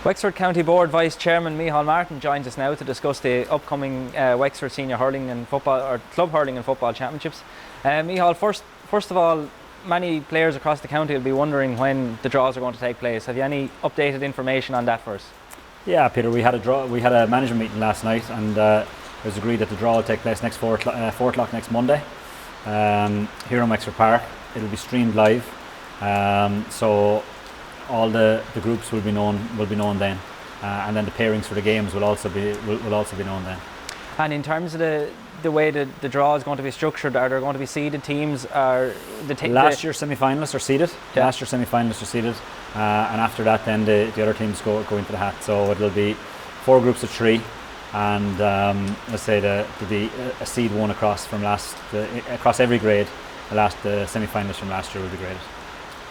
Wexford County Board Vice Chairman Micheál Martin joins us now to discuss the upcoming Wexford Senior Hurling and Football or Club Hurling and Football Championships. Micheál, first of all, many players across the county will be wondering when the draws are going to take place. Have you any updated information on that for us? Yeah, Peter, we had a management meeting last night, and it was agreed that the draw will take place next 4 o'clock next Monday here in Wexford Park. It'll be streamed live, so all the groups will be known then, and then the pairings for the games will also be known then. And in terms of the way the draw is going to be structured, are there going to be seeded teams? Last year's semi-finalists are seeded. Yeah. Last year's semi-finalists are seeded, and after that, then the other teams go into the hat. So it'll be 4 groups of 3, and let's say there'll be a seed 1 across every grade. The semi-finalists from last year will be graded.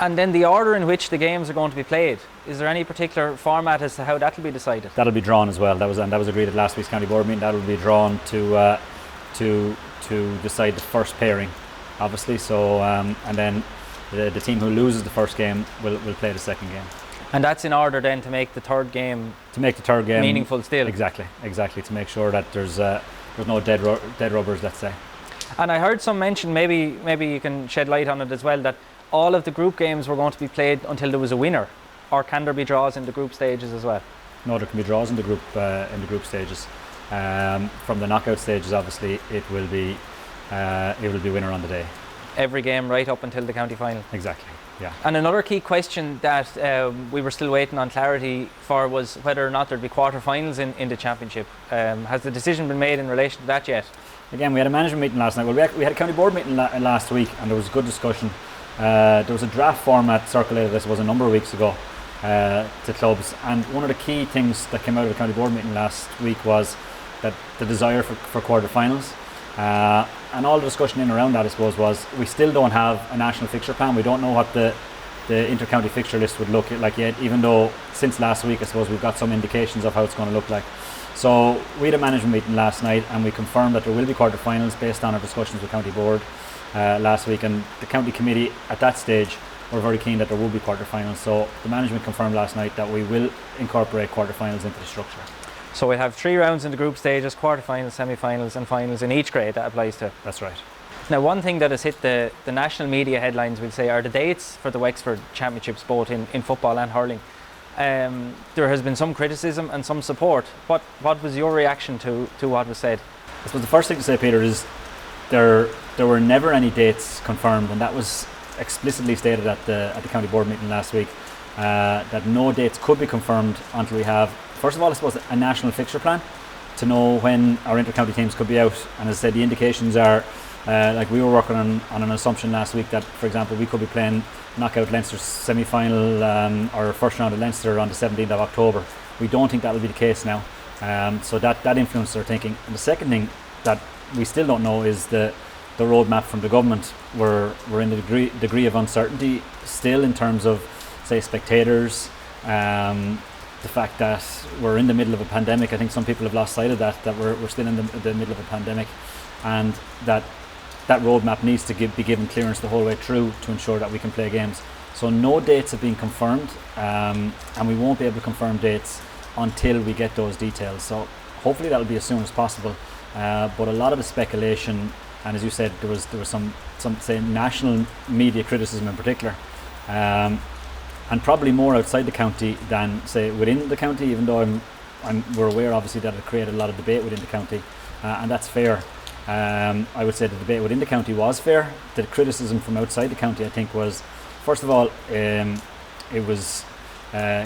And then the order in which the games are going to be played, is there any particular format as to how that will be decided? That'll be drawn as well. That was agreed at last week's county board meeting. That will be drawn to decide the first pairing, obviously. So and then the team who loses the first game will play the second game. And that's in order then to make the third game meaningful still. Exactly. To make sure that there's no dead rubbers, let's say. And I heard some mention, maybe you can shed light on it as well, that all of the group games were going to be played until there was a winner, or can there be draws in the group stages as well? No, there can be draws in the group stages. From the knockout stages, obviously, it will be winner on the day. Every game right up until the county final. Exactly. Yeah. And another key question that we were still waiting on clarity for was whether or not there'd be quarterfinals in the championship. Has the decision been made in relation to that yet? Again, we had a management meeting last night. Well, we had a county board meeting last week, and there was a good discussion. There was a draft format circulated, I suppose, a number of weeks ago to clubs, and one of the key things that came out of the county board meeting last week was that the desire for quarterfinals, and all the discussion in around that, I suppose, was we still don't have a national fixture plan. We don't know what the inter-county fixture list would look like yet, even though since last week, I suppose, we've got some indications of how it's going to look like. So we had a management meeting last night, and we confirmed that there will be quarterfinals based on our discussions with county board last week, and the county committee at that stage were very keen that there will be quarterfinals. So the management confirmed last night that we will incorporate quarterfinals into the structure. So we'll have 3 rounds in the group stages, quarterfinals, semi-finals and finals in each grade that applies to. That's right. Now, one thing that has hit the national media headlines, we'll say, are the dates for the Wexford Championships, both in football and hurling. There has been some criticism and some support. What was your reaction to what was said? I suppose the first thing to say, Peter, is there were never any dates confirmed, and that was explicitly stated at the county board meeting last week, that no dates could be confirmed until we have, first of all, I suppose, a national fixture plan to know when our inter-county teams could be out. And as I said, the indications are, like we were working on an assumption last week that, for example, we could be playing knockout Leinster's semi-final or first round of Leinster on the 17th of October. We don't think that will be the case now, so that influences our thinking. And the second thing that we still don't know is the roadmap from the government. We're in the degree of uncertainty still in terms of, say, spectators, the fact that we're in the middle of a pandemic. I think some people have lost sight of that we're still in the middle of a pandemic, and that roadmap needs to be given clearance the whole way through to ensure that we can play games. So no dates have been confirmed, and we won't be able to confirm dates until we get those details. So hopefully that'll be as soon as possible. But a lot of the speculation, and as you said, there was some say national media criticism in particular, and probably more outside the county than, say, within the county, even though we're aware obviously that it created a lot of debate within the county, and that's fair. I would say the debate within the county was fair. The criticism from outside the county, I think, was, first of all, it was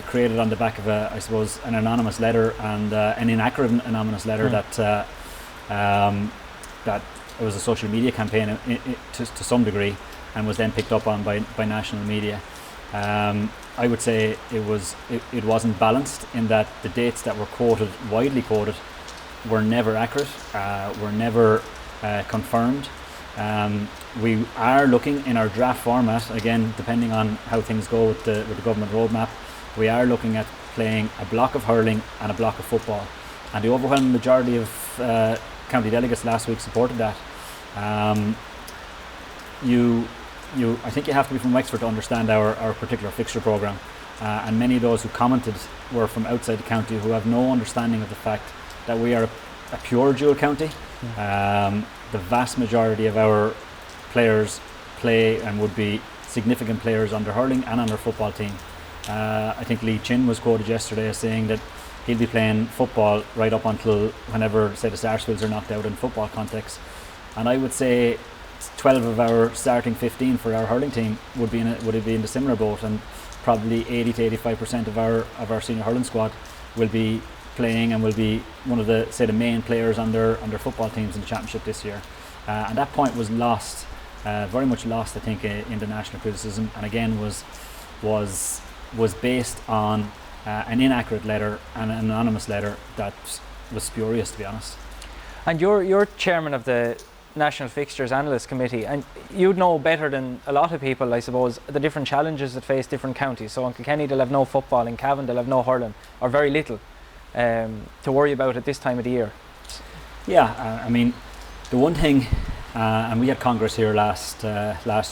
created on the back of I suppose an anonymous letter, and an inaccurate anonymous letter that it was a social media campaign to some degree, and was then picked up on by national media. I would say it wasn't balanced in that the dates that were widely quoted, were never accurate, were never confirmed. We are looking in our draft format, again, depending on how things go with the government roadmap, we are looking at playing a block of hurling and a block of football, and the overwhelming majority of county delegates last week supported that. I think you have to be from Wexford to understand our particular fixture programme. and many of those who commented were from outside the county, who have no understanding of the fact that we are a pure dual county. The vast majority of our players play and would be significant players on their hurling and on their football team. I think Lee Chin was quoted yesterday as saying that he'll be playing football right up until whenever, say, the Sarsfields are knocked out in football context. And I would say 12 of our starting 15 for our hurling team would be in a similar boat, and probably 80 to 85% of our senior hurling squad will be playing and will be one of the main players on their football teams in the championship this year. And that point was lost, very much lost, I think, in the national criticism, and again was based on an inaccurate letter and an anonymous letter that was spurious, to be honest. And you're chairman of the National Fixtures Analyst Committee, and you'd know better than a lot of people, I suppose, the different challenges that face different counties. So in Kilkenny they'll have no football, in Cavan they'll have no hurling, or very little to worry about at this time of the year. Yeah, I mean, the one thing, and we had Congress here last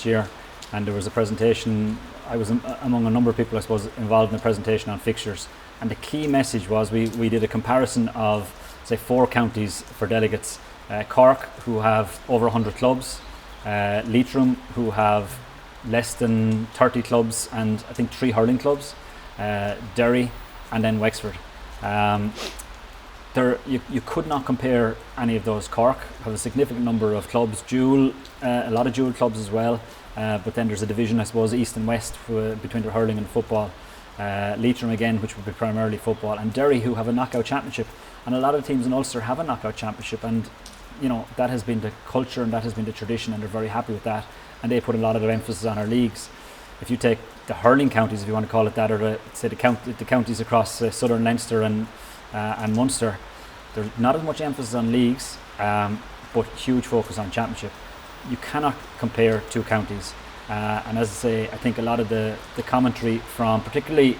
year, and there was a presentation. I was among a number of people, I suppose, involved in the presentation on fixtures, and the key message was we did a comparison of, say, 4 counties for delegates. Cork, who have over 100 clubs, Leitrim, who have less than 30 clubs and I think 3 hurling clubs, Derry, and then Wexford. You could not compare any of those. Cork have a significant number of clubs, a lot of dual clubs as well, but then there's a division, I suppose, east and west between their hurling and football. Leitrim again, which would be primarily football, and Derry, who have a knockout championship, and a lot of teams in Ulster have a knockout championship, and that has been the culture and that has been the tradition, and they're very happy with that, and they put a lot of their emphasis on our leagues. If you take the hurling counties, if you want to call it that, or the counties across southern Leinster and Munster, there's not as much emphasis on leagues, but huge focus on championship. You cannot compare 2 counties, and as I say, I think a lot of the commentary from particularly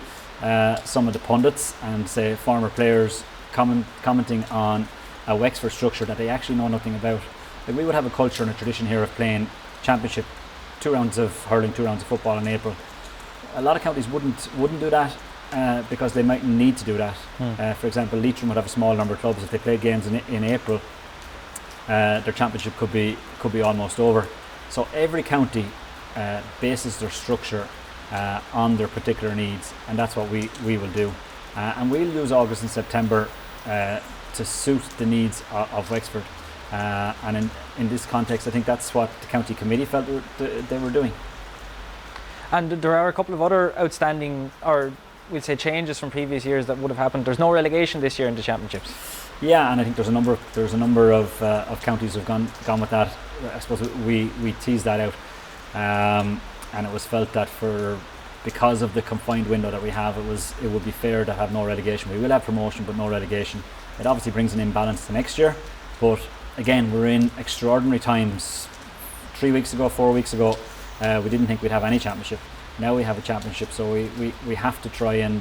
some of the pundits and, say, former players commenting on a Wexford structure that they actually know nothing about. Like, we would have a culture and a tradition here of playing championship, 2 rounds of hurling, 2 rounds of football in April. A lot of counties wouldn't do that because they might need to do that. For example, Leitrim would have a small number of clubs. If they play games in April, their championship could be almost over. So every county bases their structure on their particular needs, and that's what we will do. And we'll use August and September to suit the needs of Wexford, and in this context, I think that's what the county committee felt they were doing. And there are a couple of other outstanding, or we'll say, changes from previous years that would have happened. There's no relegation this year in the championships. Yeah, and I think there's a number of counties who've gone with that. I suppose we teased that out, and it was felt that because of the confined window that we have, it would be fair to have no relegation. We will have promotion, but no relegation. It obviously brings an imbalance to next year, but again, we're in extraordinary times. 4 weeks ago, we didn't think we'd have any championship. Now we have a championship, so we have to try and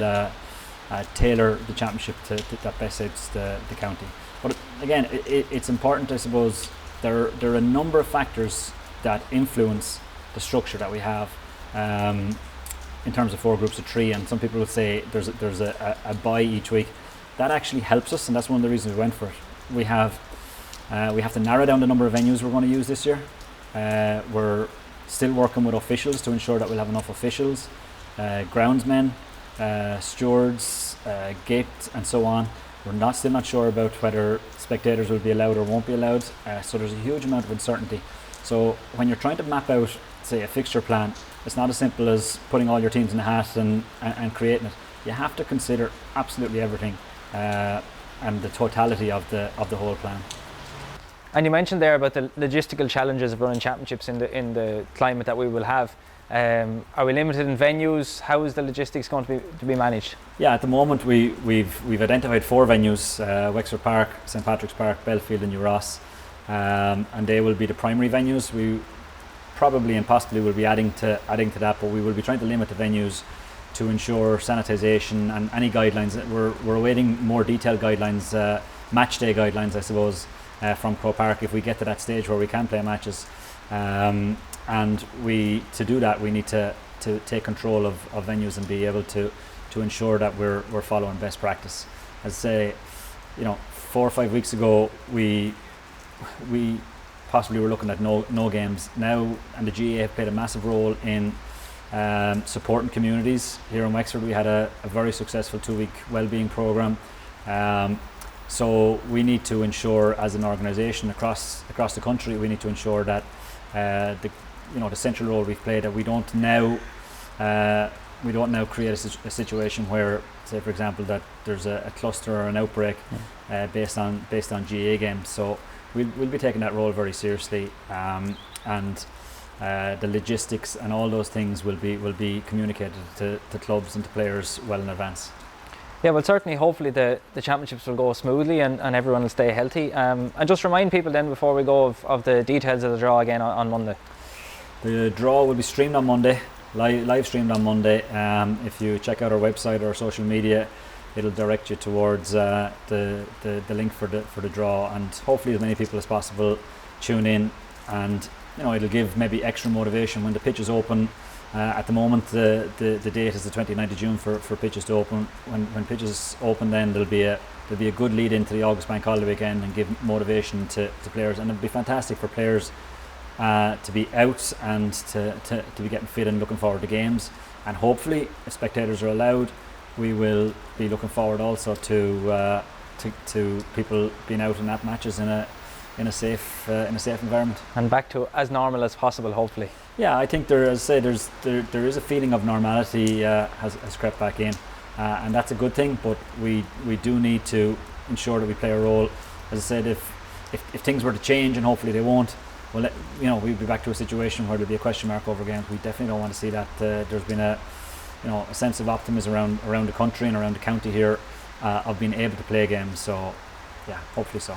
tailor the championship to that best suits the county. But again, it's important, I suppose. There are a number of factors that influence the structure that we have. In terms of 4 groups of 3, and some people would say there's a bye each week. That actually helps us, and that's one of the reasons we went for it. We have to narrow down the number of venues we're going to use this year. We're still working with officials to ensure that we'll have enough officials, groundsmen, stewards, gate, and so on. We're still not sure about whether spectators will be allowed or won't be allowed. So there's a huge amount of uncertainty. So when you're trying to map out, say, a fixture plan, it's not as simple as putting all your teams in a hat and creating it. You have to consider absolutely everything and the totality of the whole plan. And you mentioned there about the logistical challenges of running championships in the climate that we will have. Are we limited in venues? How is the logistics going to be managed? Yeah, at the moment we've identified 4 venues: Wexford Park, St Patrick's Park, Belfield, and New Ross, and they will be the primary venues. We probably and possibly will be adding to that, but we will be trying to limit the venues to ensure sanitisation and any guidelines. We're awaiting more detailed guidelines, match day guidelines, I suppose, from Croke Park if we get to that stage where we can play matches. And to do that, we need to to take control of venues and be able to ensure that we're following best practice. As I say, 4 or 5 weeks ago we possibly were looking at no games now, and the GAA have played a massive role in supporting communities here in Wexford. We had a very successful 2-week wellbeing programme, so we need to ensure, as an organisation across the country, we need to ensure that the central role we've played, that we don't now create a situation where, say for example, that there's a cluster or an outbreak based on GAA games. So we'll be taking that role very seriously, and the logistics and all those things will be communicated to clubs and to players well in advance. Yeah, well, certainly, hopefully the championships will go smoothly and everyone will stay healthy. And just remind people then, before we go, of the details of the draw again on Monday. The draw will be streamed on Monday, live streamed on Monday. If you check out our website or our social media, it'll direct you towards the link for the draw, and hopefully as many people as possible tune in, and it'll give maybe extra motivation when the pitch is open. At the moment, the date is the 29th of June for pitches to open. When pitches open, then there'll be a good lead into the August Bank Holiday weekend and give motivation to players, and it'll be fantastic for players to be out and to be getting fit and looking forward to games. And hopefully, if spectators are allowed, we will be looking forward also to people being out and at matches in a safe environment, and back to as normal as possible, hopefully. Yeah, I think there is a feeling of normality has crept back in, and that's a good thing. But we do need to ensure that we play a role. As I said, if things were to change, and hopefully they won't, well, we'll be back to a situation where there'll be a question mark over games. We definitely don't want to see that. There's been a sense of optimism around the country and around the county here of being able to play games. So, yeah, hopefully so.